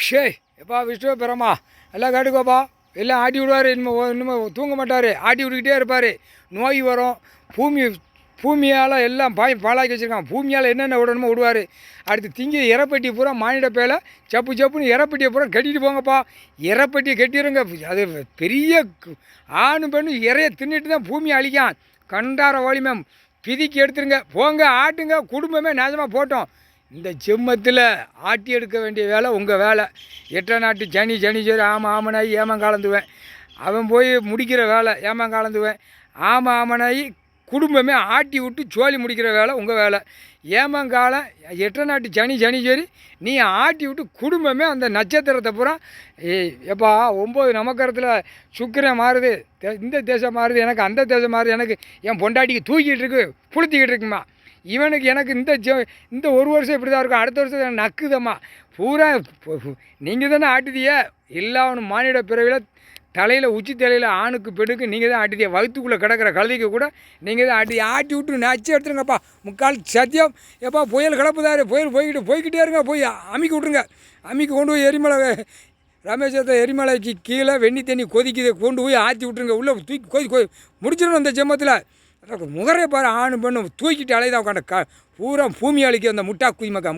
ஷே எப்பா விஷ்ணு பெறமா எல்லாம் கேட்டுக்கோப்பா எல்லாம் ஆட்டி விடுவார் இன்னும் தூங்க மாட்டார் ஆட்டி விட்டுக்கிட்டே இருப்பார் நோய் வரும் பூமியால் எல்லாம் பாழாக்கி வச்சுருக்கான் பூமியால் என்னென்ன விடணுமோ விடுவார் அடுத்து திங்கி இறப்பட்டி பூரா மானிட பேல சப்புன்னு இறப்பட்டியை பூரா கட்டிட்டு போங்கப்பா இறப்பட்டியை கட்டிடுங்க அது பெரிய ஆணும் பெண்ணும் இறைய தின்னுட்டு தான் பூமியை அழிக்கான் கண்டார வலிமை பிதிக்கி எடுத்துருங்க போங்க ஆட்டுங்க குடும்பமே நாசமாக போட்டோம் இந்த செம்மத்தில் ஆட்டி எடுக்க வேண்டிய வேலை உங்கள் வேலை எட்டை நாட்டு சனி சரி ஆமானாகி ஏமாங்காலந்துவேன் அவன் போய் முடிக்கிற வேலை ஏமாங்காலந்துவேன் ஆமானாகி குடும்பமே ஆட்டி விட்டு சோழி முடிக்கிற வேலை உங்கள் வேலை ஏமாங்காலம் எட்டை நாட்டு சனி சரி நீ ஆட்டி விட்டு குடும்பமே அந்த நட்சத்திரத்தை பூரா எப்பா 9 நமக்கரத்தில் சுக்கிரன் மாறுது இந்த தேசம் மாறுது எனக்கு அந்த தேசம் மாறுது எனக்கு என் பொண்டாட்டிக்கு தூக்கிட்டு இருக்கு புளுத்திக்கிட்டு இருக்குமா இவனுக்கு எனக்கு இந்த ஒரு வருஷம் இப்படி தான் இருக்கும் அடுத்த வருஷம் நக்குதம்மா பூரா நீங்கள் தானே ஆட்டுதிய எல்லாவனும் மானிட பிறவியில் தலையில் உச்சி தலையில் ஆணுக்கு பெண்ணுக்கு நீங்கள் தான் ஆட்டுதிய வகுத்துக்குள்ளே கிடக்கிற கழுதிக்கு கூட நீங்கள் தான் ஆட்டி விட்டு நச்சு எடுத்துருங்கப்பா முக்கால் சத்தியம் எப்பா புயல் கிளப்புதாரு புயல் போய்கிட்டே இருங்க போய் அமுக்கி விட்ருங்க அமுக்கி கொண்டு போய் எரிமலை ராமேஸ்வரத்தை எரிமலைக்கு கீழே வெண்ணி தண்ணி கொதிக்குது கொண்டு போய் ஆற்றி விட்ருங்க உள்ளே தூக்கி முடிச்சிடணும் அந்த ஜெம்மத்தில் முகரே பாரு ஆணு பெண்ணு தூக்கிட்டு அலைதான் உட்காந்து பூரா பூமி அழிக்க அந்த முட்டா குய்மக்கா